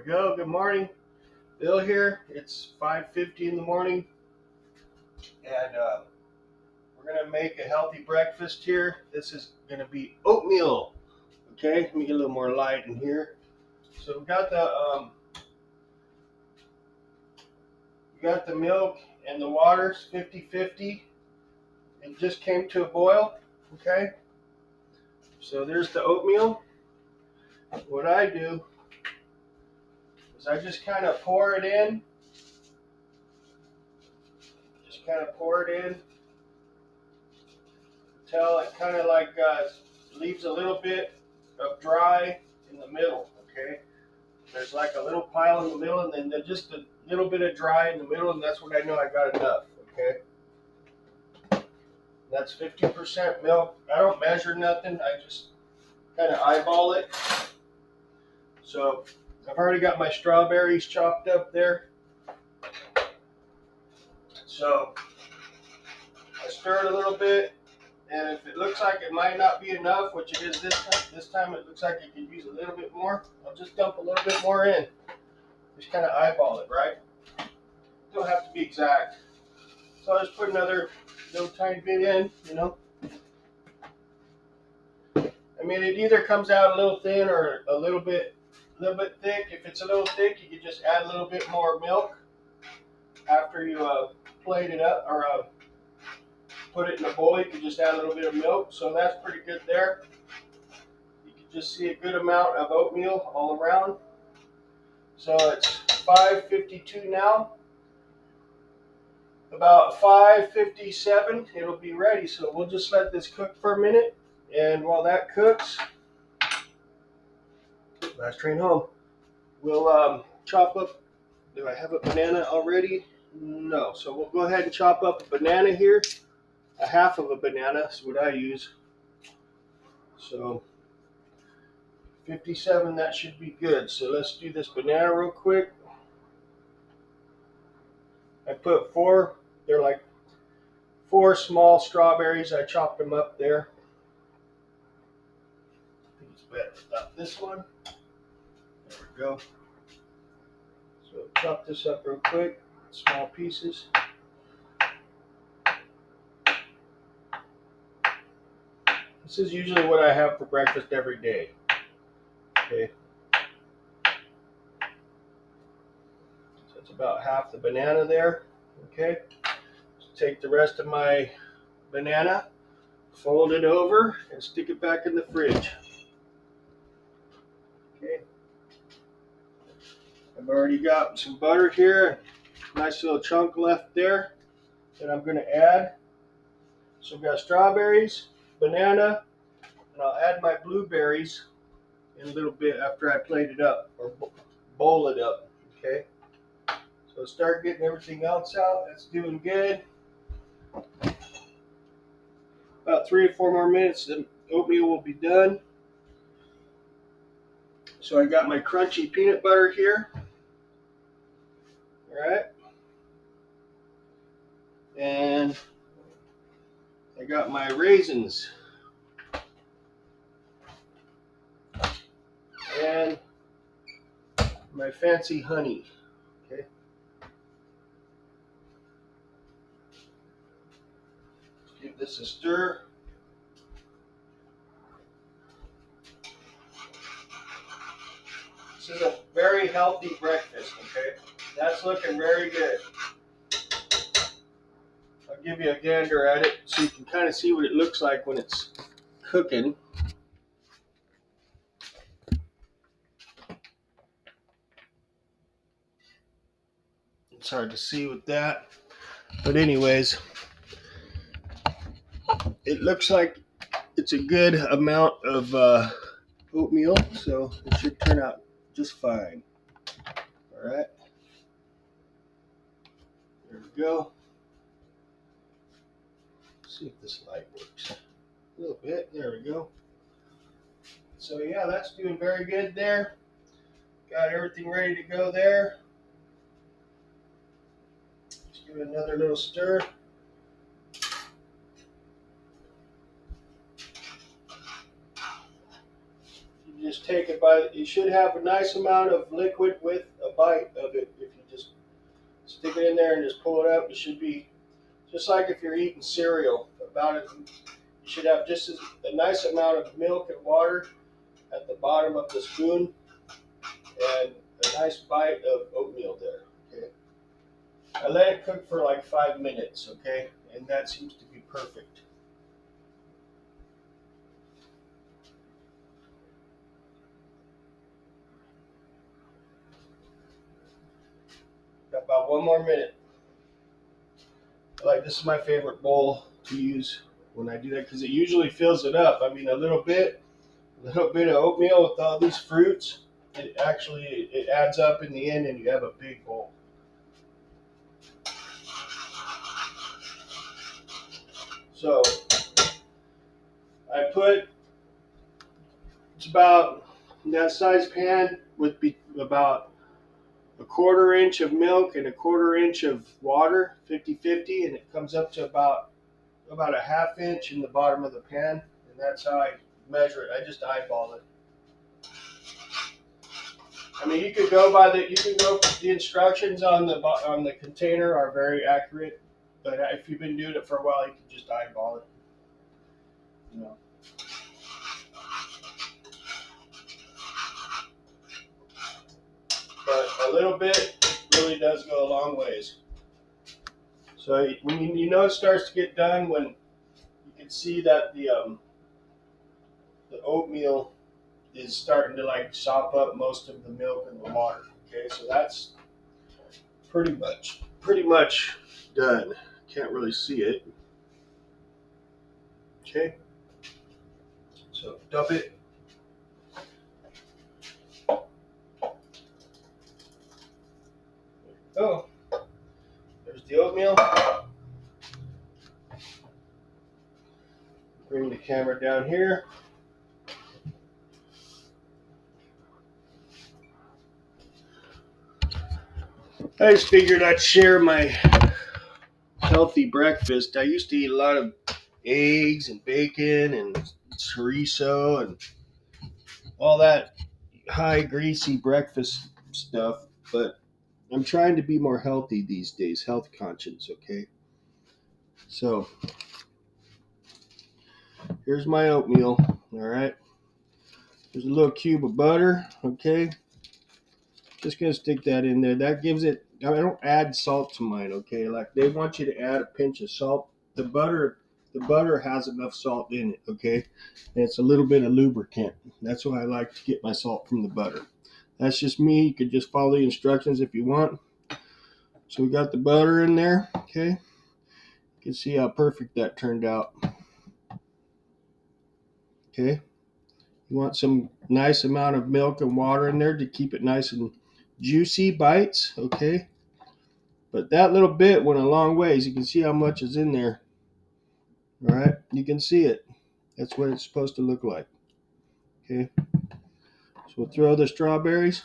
we go. Good morning. Bill here. It's 5:50 in the morning, and we're gonna make a healthy breakfast here. This is gonna be oatmeal. Okay, let me get a little more light in here. So we got the milk and the water's 50-50. It just came to a boil. Okay. So there's the oatmeal. What I do is I just kind of pour it in. Just kind of pour it in until it kind of like leaves a little bit of dry in the middle. Okay, there's like a little pile in the middle, and then just a little bit of dry in the middle, and that's when I know I got enough. Okay, that's 50% milk. I don't measure nothing. I just kind of eyeball it. So I've already got my strawberries chopped up there. So I stir it a little bit. And if it looks like it might not be enough, which it is this time it looks like it could use a little bit more, I'll just dump a little bit more in. Just kind of eyeball it, right? Don't have to be exact. So I'll just put another little tiny bit in, you know. I mean, it either comes out a little thin or a little bit thick. If it's a little thick, you can just add a little bit more milk after you plate it up or put it in a bowl. You can just add a little bit of milk, so that's pretty good there. You can just see a good amount of oatmeal all around. So it's 5:52 now. About 5:57, it'll be ready. So we'll just let this cook for a minute, and while that cooks, last train home, we'll chop up. Do I have a banana already? No. So we'll go ahead and chop up a banana here. A half of a banana is what I use. So 57, that should be good. So let's do this banana real quick. I put they're like 4 small strawberries. I chopped them up there. I think it's better without this one. There we go. So chop this up real quick, small pieces. This is usually what I have for breakfast every day. Okay. So it's about half the banana there. Okay. So take the rest of my banana, fold it over, and stick it back in the fridge. Okay. I've already got some butter here. Nice little chunk left there that I'm going to add. So we've got strawberries, banana, and I'll add my blueberries in a little bit after I plate it up or bowl it up. Okay. So start getting everything else out. That's doing good. About 3 or 4 more minutes, the oatmeal will be done. So I got my crunchy peanut butter here. All right. And I got my raisins. And my fancy honey. Okay. Let's give this a stir. This is a very healthy breakfast, okay? That's looking very good. I'll give you a gander at it so you can kind of see what it looks like when it's cooking. It's hard to see with that. But anyways, it looks like it's a good amount of oatmeal, so it should turn out just fine. All right. There we go. Let's see if this light works. A little bit. There we go. So yeah, that's doing very good there. Got everything ready to go there. Just give it another little stir. You just take it by. You should have a nice amount of liquid with a bite of it. If you just stick it in there and just pull it up, it should be just like if you're eating cereal. About it, you should have just a nice amount of milk and water at the bottom of the spoon, and a nice bite of oatmeal there. Okay. I let it cook for like 5 minutes. Okay, and that seems to be perfect. Got about 1 more minute. Like, this is my favorite bowl to use when I do that because it usually fills it up. I mean, a little bit of oatmeal with all these fruits, it adds up in the end, and you have a big bowl. So I put, it's about, that size pan would be about a 1/4 inch of milk and a 1/4 inch of water, 50-50, and it comes up to about a 1/2 inch in the bottom of the pan, and that's how I measure it. I just eyeball it. I mean, you can go. The instructions on the container are very accurate, but if you've been doing it for a while, you can just eyeball it. You know. But a little bit really does go a long ways. So when you know it starts to get done, when you can see that the oatmeal is starting to like sop up most of the milk and the water. Okay, so that's pretty much done. Can't really see it. Okay, so dump it. Oh, there's the oatmeal. Bring the camera down here. I just figured I'd share my healthy breakfast. I used to eat a lot of eggs and bacon and chorizo and all that high greasy breakfast stuff, but I'm trying to be more healthy these days, health conscious, okay? So here's my oatmeal, all right? There's a little cube of butter, okay? Just gonna stick that in there. That gives it, I don't add salt to mine, okay? Like, they want you to add a pinch of salt. The butter has enough salt in it, okay? And it's a little bit of lubricant. That's why I like to get my salt from the butter. That's just me. You could just follow the instructions if you want. So we got the butter in there, okay? You can see how perfect that turned out. Okay? You want some nice amount of milk and water in there to keep it nice and juicy bites, okay? But that little bit went a long ways. You can see how much is in there. All right? You can see it. That's what it's supposed to look like. Okay? So we'll throw the strawberries.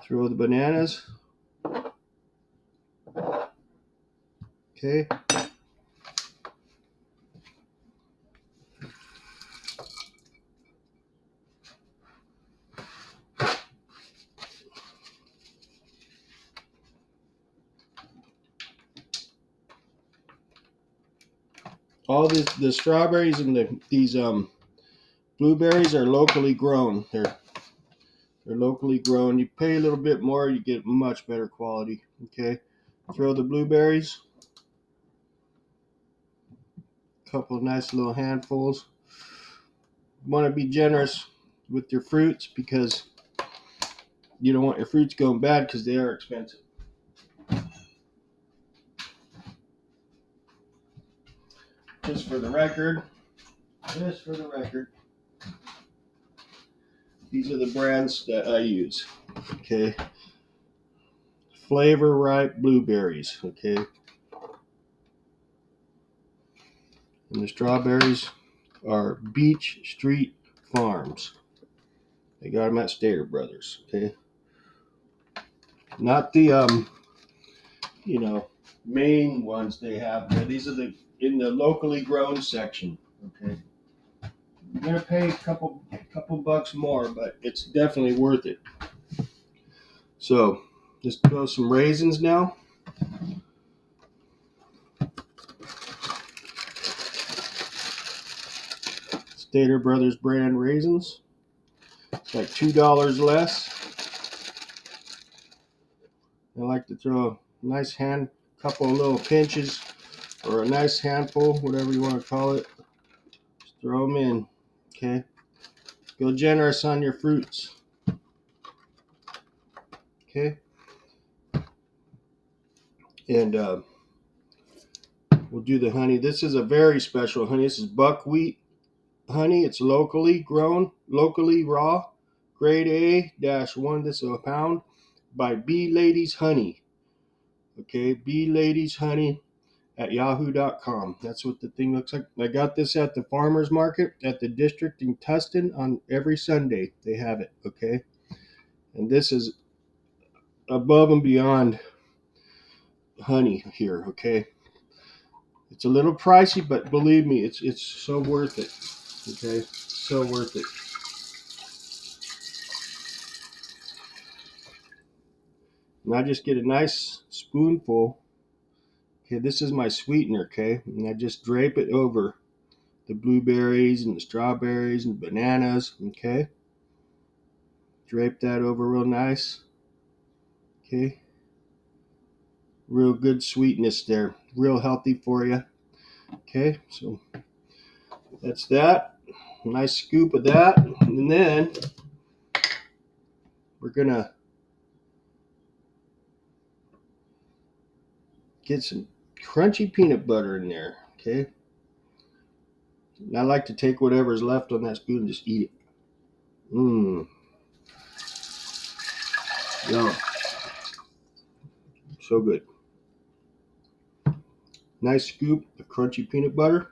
Throw the bananas. Okay? All the strawberries and these blueberries are locally grown. They're locally grown. You pay a little bit more, you get much better quality. Okay, throw the blueberries. A couple of nice little handfuls. You want to be generous with your fruits because you don't want your fruits going bad because they are expensive. Just for the record, these are the brands that I use. Okay. Flavor ripe blueberries. Okay. And the strawberries are Beach Street Farms. I got them at Stater Brothers. Okay, not the main ones they have there. These are the in the locally grown section. Okay, you're gonna pay a couple bucks more, but it's definitely worth it. So just throw some raisins now. Stater Brothers brand raisins. It's like $2 less. I like to throw a nice couple of little pinches, or a nice handful, whatever you want to call it. Just throw them in. Okay. Go generous on your fruits. Okay. And we'll do the honey. This is a very special honey. This is buckwheat honey. It's locally grown, locally raw, grade A-1. This is a pound by Bee Ladies Honey. Okay, Bee Ladies Honey at yahoo.com. That's what the thing looks like. I got this at the farmer's market at the district in Tustin on every Sunday. They have it. Okay, and this is above and beyond honey here. Okay, it's a little pricey, but believe me, it's so worth it. Okay, so worth it. And I just get a nice spoonful. Okay, this is my sweetener. Okay, and I just drape it over the blueberries and the strawberries and bananas. Okay, drape that over real nice. Okay, real good sweetness there, real healthy for you. Okay, so that's that. Nice scoop of that, and then we're gonna get some crunchy peanut butter in there. Okay, and I like to take whatever's left on that spoon and just eat it. Yum, so good. Nice scoop of crunchy peanut butter.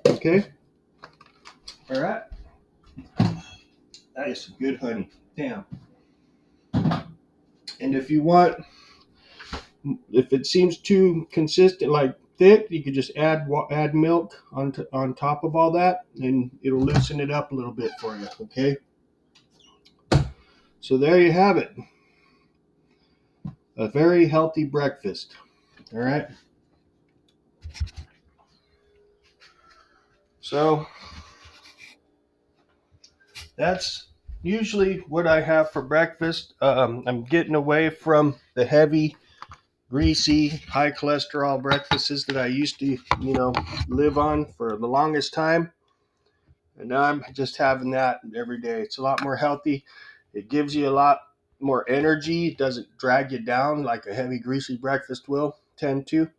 Okay, all right. That is some good honey. Damn. And if it seems too consistent, like thick, you could just add milk on top of all that, and it'll loosen it up a little bit for you. Okay. So there you have it. A very healthy breakfast. All right. So that's usually what I have for breakfast. I'm getting away from the heavy, greasy, high cholesterol breakfasts that I used to, live on for the longest time. And now I'm just having that every day. It's a lot more healthy. It gives you a lot more energy. It doesn't drag you down like a heavy, greasy breakfast will tend to.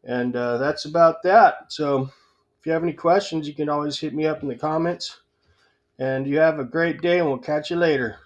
And that's about that. So if you have any questions, you can always hit me up in the comments. And you have a great day, and we'll catch you later.